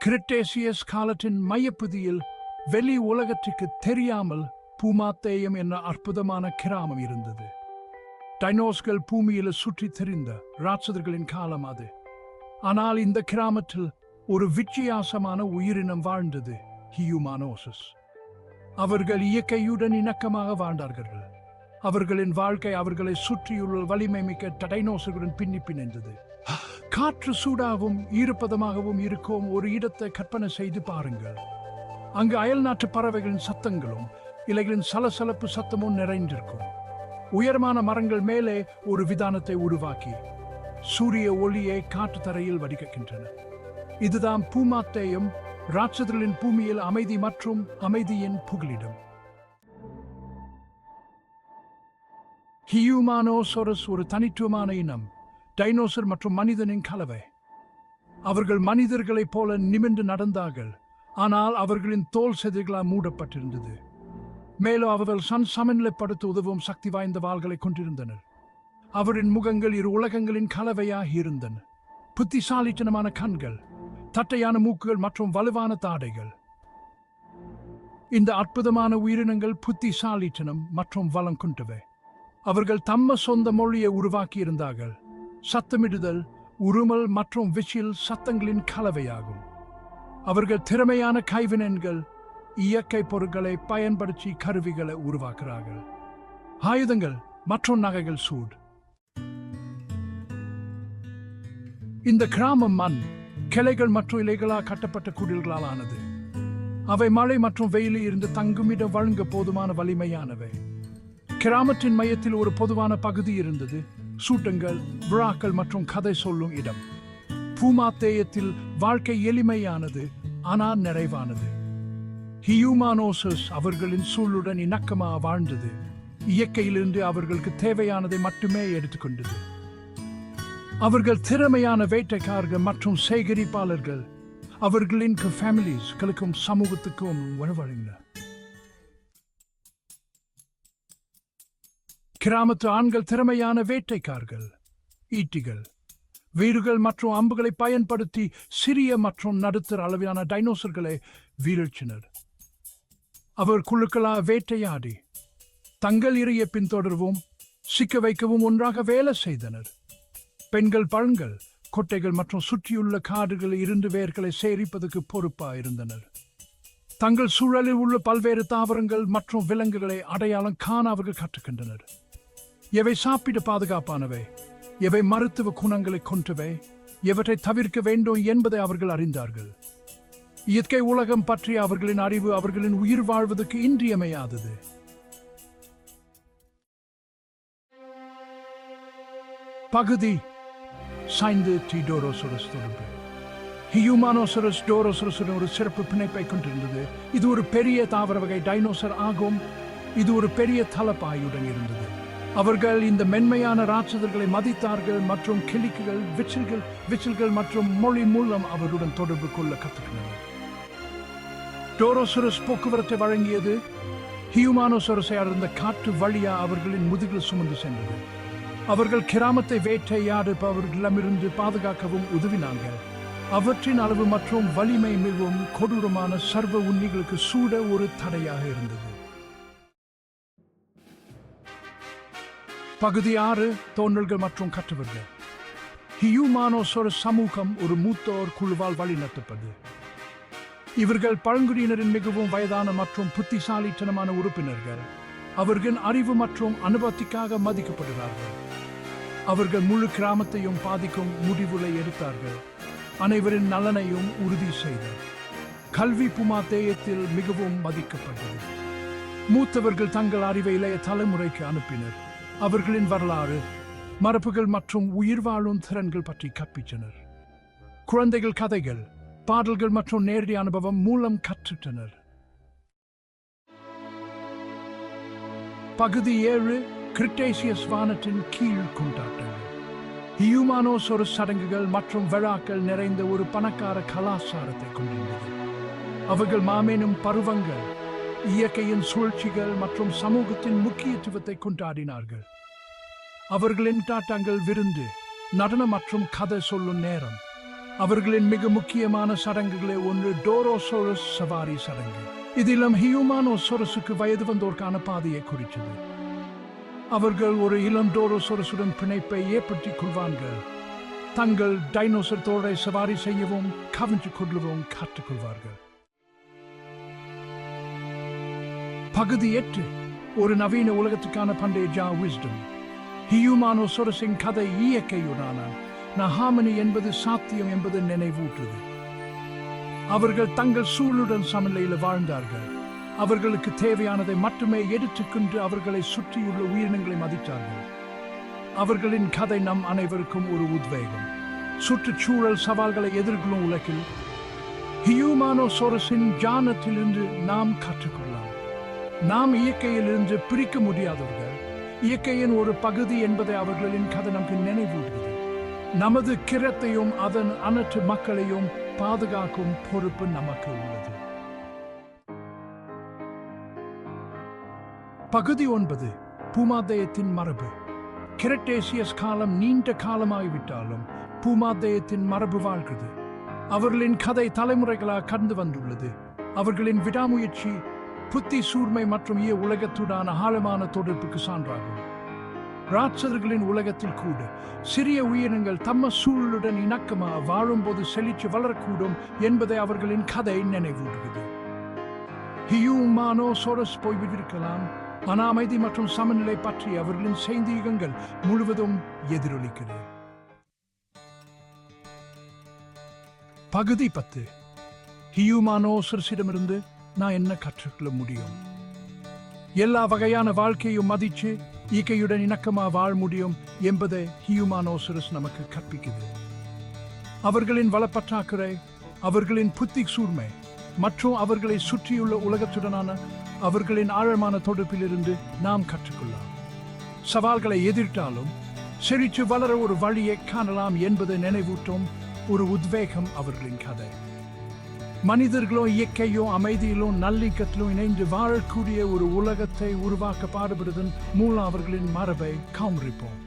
Cretaceous காலத்தின் மையப்பகுதியில் வெளி உலகத்திற்கு தெரியாமல் பூமாத்தேயம் என்ற அற்புதமான கிராமம் இருந்தது. டைனோஸ்கள் பூமியில் சுற்றி தெரிந்த ராட்சதர்களின் காலம் அது. ஆனால் இந்த கிராமத்தில் ஒரு வித்தியாசமான உயிரினம் வாழ்ந்தது, ஹியூமானோசஸ். அவர்கள் இயற்கையுடன் இணக்கமாக வாழ்ந்தார்கள். அவர்களின் வாழ்க்கை அவர்களை சுற்றியுள்ள வலிமை மிக்க டைனோசர்களுடன் பின்னி பிணைந்தது. காற்று சூடாகவும் ஈரப்பதமாகவும் இருக்கும் ஒரு இடத்தை கற்பனை செய்து பாருங்கள். அங்கு அயல் நாட்டு பறவைகளின் சத்தங்களும் இலைகளின் சலசலப்பு சத்தமும் நிறைந்திருக்கும். உயரமான மரங்கள் மேலே ஒரு விதானத்தை உருவாக்கி சூரிய ஒளியை காற்று தரையில் வடிக்கின்றன. இதுதான் பூமாத்தேயம், ராட்சதர்களின் பூமியில் அமைதி மற்றும் அமைதியின் புகலிடம். ஹியூமானோசோரஸ் ஒரு தனித்துவமான இனம், டைனோசர் மற்றும் மனிதனின் கலவை. அவர்கள் மனிதர்களைப் போல நிமிர்ந்து நடந்தார்கள், ஆனால் அவர்களின் தோல் செதில்களால் மூடப்பட்டிருந்தது. மேலும் அவர்கள் சமநிலைப்படுத்த உதவும் சக்தி வாய்ந்த வாள்களை கொண்டிருந்தனர். அவரின் முகங்கள் இரு உலகங்களின் கலவையாக இருந்தன. புத்திசாலித்தனமான கண்கள், தட்டையான மூக்குகள் மற்றும் வலுவான தாடைகள். இந்த அற்புதமான உயிரினங்கள் புத்திசாலித்தனம் மற்றும் வளம் கொண்டவை. அவர்கள் தம்ம சொந்த மொழியை உருவாக்கி இருந்தார்கள். சத்தமிடுதல், உருமல் மற்றும் விசில் சத்தங்களின் கலவையாகும். அவர்கள் திறமையான கைவினைஞர்கள், இயற்கை பொருட்களை பயன்படுத்தி கருவிகளை உருவாக்குகிறார்கள். ஆயுதங்கள் மற்றும் நகைகள் சூடு. இந்த கிராமம் மண், கிளைகள் மற்றும் இலைகளால் கட்டப்பட்ட குடில்களால் ஆனது. அவை மழை மற்றும் வெயிலில் இருந்து தங்குமிடம் வழங்க போதுமான வலிமையானவை. கிராமத்தின் மையத்தில் ஒரு பொதுவான பகுதி இருந்தது, சூட்டங்கள், விழாக்கள் மற்றும் கதை சொல்லும் இடம். பூமாத்தேயத்தில் வாழ்க்கை எளிமையானது ஆனால் நிறைவானது. ஹியூமானோசஸ் அவர்களின் சூழலுடன் இணக்கமாக வாழ்ந்தது. இயற்கையிலிருந்து அவர்களுக்கு தேவையானதை மட்டுமே எடுத்துக்கொண்டது. அவர்கள் திறமையான வேட்டைக்காரர்கள் மற்றும் சேகரிப்பாளர்கள். அவர்களின் ஃபேமிலிஸ்களுக்கும் சமூகத்துக்கும் உணவளித்தனர். கிராமத்து ஆண்கள் திறமையான வேட்டைக்காரர்கள். ஈட்டிகள், வீடுகள் மற்றும் அம்புகளை பயன்படுத்தி சிறிய மற்றும் நடுத்தர அளவிலான டைனோசர்களை வீழ்த்தினர். அவர் குழுக்களாக வேட்டையாடி தங்கள் இரையை பின்தொடரவும் சிக்க வைக்கவும் ஒன்றாக வேலை செய்தனர். பெண்கள் பழங்கள், கொட்டைகள் மற்றும் சுற்றியுள்ள காடுகளில் இருந்து வேர்களை சேரிப்பதற்கு பொறுப்பாக இருந்தனர். தங்கள் சூழலில் உள்ள பல்வேறு தாவரங்கள் மற்றும் விலங்குகளை அடையாளம் காண அவர்கள் கற்றுக்கொண்டனர். எவை சாப்பிட பாதுகாப்பானவை, எவை மருத்துவ குணங்களை கொண்டவை, எவற்றை தவிர்க்க வேண்டும் என்பதை அவர்கள் அறிந்தார்கள். இயற்கை உலகம் பற்றிய அவர்களின் அறிவு அவர்களின் உயிர் வாழ்வதற்கு இன்றியமையாதது. பகுதி 5 டோரோசரஸ் தொடர்பு. ஹியூமானோசரஸ் டோரோசரஸுடன் ஒரு சிறப்பு பிணைப்பை கொண்டிருந்தது. இது ஒரு பெரிய தாவர வகை டைனோசர் ஆகும். இது ஒரு பெரிய தலப்பாயுடன் இருந்தது. அவர்கள் இந்த மென்மையான ராட்சதர்களை மதித்தார்கள் மற்றும் கிளிக்குகள், விசில்கள் மற்றும் மொழி மூலம் அவருடன் தொடர்பு கொள்ள கற்றுக்கின்றனர். டோரோசரஸ் போக்குவரத்தை வழங்கியது. ஹியூமானோசரஸை அடர்ந்த காற்று வழியா அவர்களின் முதுகில் சுமந்து சென்றது. அவர்கள் கிராமத்தை வேட்டையாடுபவர்களிடமிருந்து பாதுகாக்கவும் உதவினார்கள். அவற்றின் அளவு மற்றும் வலிமை மிகவும் கொடூரமான சர்வ உண்ணிகளுக்கு சூட ஒரு தடையாக இருந்தது. பகுதி 6 தோன்றல்கள் மற்றும் கற்றவர்கள். ஹியூமானோசரஸ் சமூகம் ஒரு மூத்தோர் குழுவால் வழிநடத்தப்பட்டது. இவர்கள் பழங்குடியினரின் மிகவும் வயதான மற்றும் புத்திசாலித்தனமான உறுப்பினர்கள். அவர்களின் அறிவு மற்றும் அனுபவத்திற்காக மதிக்கப்படுகிறார்கள். அவர்கள் முழு கிராமத்தையும் பாதிக்கும் முடிவுகளை எடுத்தார்கள். அனைவரின் நலனையும் உறுதி செய்தார். கல்வி பூமாத்தேயத்தில் மிகவும் மதிக்கப்பட்டது. மூத்தவர்கள் தங்கள் அறிவை இளைய தலைமுறைக்கு அனுப்பினர். அவர்களின் வரலாறு, மரபுகள் மற்றும் உயிர் வாழும் திறன்கள் பற்றி கற்பித்தனர். குழந்தைகள் கதைகள், பாடல்கள் மற்றும் நேரடி அனுபவம் மூலம் கற்றுத்தனர். பகுதி 7 கிரிட்டேசியஸ் வானத்தின் கீழ் கொண்டாட்டங்கள். ஹியூமானோசரஸ் சடங்குகள் மற்றும் விழாக்கள் நிறைந்த ஒரு பணக்கார கலாச்சாரத்தை கொண்டிருந்தது. அவர்கள் மாமேனும் பருவங்கள், இயற்கையின் சூழ்ச்சிகள் மற்றும் சமூகத்தின் முக்கியத்துவத்தை கொண்டாடினார்கள். அவர்களின் தாட்டங்கள் விருந்து, நடனம் மற்றும் கதை சொல்லும் நேரம். அவர்களின் மிக முக்கியமான சடங்குகளே ஒன்று டோரோசோரஸ் சவாரி சடங்கு. இதிலும் ஹியூமானோசோரஸுக்கு வயது வந்தோர்க்கான பாதையை குறித்தது. அவர்கள் ஒரு இளம் டோரோசோரஸுடன் பிணைப்பை ஏற்படுத்திக் கொள்வார்கள். தங்கள் டைனோசர் தோழரை சவாரி செய்யவும் கவனித்துக் கொள்ளவும் கற்றுக்கொள்வார்கள். பகுதி 8. ஒரு நவீன உலகத்துக்கான பண்டைய ஜா விஸ்டம். ஹியூமானோசோரஸின் கதை இயற்கையுடான நஹாமனி என்பது சாத்தியம் என்பது நினைவூட்டுது. அவர்கள் தங்கள் சூழலுடன் சமநிலையில் வாழ்ந்தார்கள். அவர்களுக்கு தேவையானதை மட்டுமே எடுத்துக்கொண்டு அவர்களை சுற்றியுள்ள உயிரினங்களை மதித்தார்கள். அவர்களின் கதை நம் அனைவருக்கும் ஒரு உத்வேகம். சுற்றுச்சூழல் சவால்களை எதிர்கொள்ளும் உலகில் ஹியூமானோசோரஸின் ஞானத்திலிருந்து நாம் கற்றுக்கொள்ளலாம். நாம் இயற்கையிலிருந்து பிரிக்க முடியாதவர்கள், இயற்கையின் ஒரு பகுதி என்பதை அவர்களின் கதை நமக்கு நினைவூட்டுகிறது. நமது கிரத்தையும் அதன் அனைத்து மக்களையும் பாதுகாக்கும் பொறுப்பு நமக்கு உள்ளது. பகுதி 9. பூமாதேயத்தின் மரபு. கிரட்டேசியஸ் காலம் நீண்ட காலமாகிவிட்டாலும் பூமாதேயத்தின் மரபு வாழ்கிறது. அவர்களின் கதை தலைமுறைகளாக கடந்து வந்துள்ளது. அவர்களின் விடாமுயற்சி, புத்தி சூர்மை மற்றும் உலகத்துடான ஆழமான தொடர்புக்கு சான்றாகும். ராட்சதர்களின் உலகத்தில் கூட சிறிய உயிரினங்கள் தம்ம சூழலுடன் இணக்கமாக வாழும்போது செழிச்சு வளரக்கூடும் என்பதை அவர்களின் கதை நினைவூட்டுகிறது. ஹியூமானோசோரஸ் போய்விட்டிருக்கலாம், ஆனால் அமைதி மற்றும் சமநிலை பற்றி அவர்களின் செய்திகள் முழுவதும் எதிரொலிக்கிறது. பகுதி 10. ஹியூமானோசோரஸிடமிருந்து நான் என்ன கற்றுக்கொள்ள முடியும்? எல்லா வகையான வாழ்க்கையும் மதிச்சு இயற்கையுடன் இணக்கமாக வாழ முடியும் என்பதை ஹியூமானோசோரஸ் நமக்கு கற்பிக்குது. அவர்களின் வளப்பற்றாக்குறை, அவர்களின் புத்தி சூர்மை மற்றும் அவர்களை சுற்றியுள்ள உலகத்துடனான அவர்களின் ஆழமான தொடர்பிலிருந்து நாம் கற்றுக்கொள்ளலாம். சவால்களை எதிர்த்தாலும் செழிச்சு வளர ஒரு வழியை காணலாம் என்பதை நினைவூட்டும் ஒரு உத்வேகம் அவர்களின் கதை. மனிதர்களும் இயற்கையும் அமைதியிலும் நல்லிணக்கத்திலும் இணைந்து வாழக்கூடிய ஒரு உலகத்தை உருவாக்க பாடுபடுவதன் மூலம் அவர்களின் மரபை காண்பிப்போம்.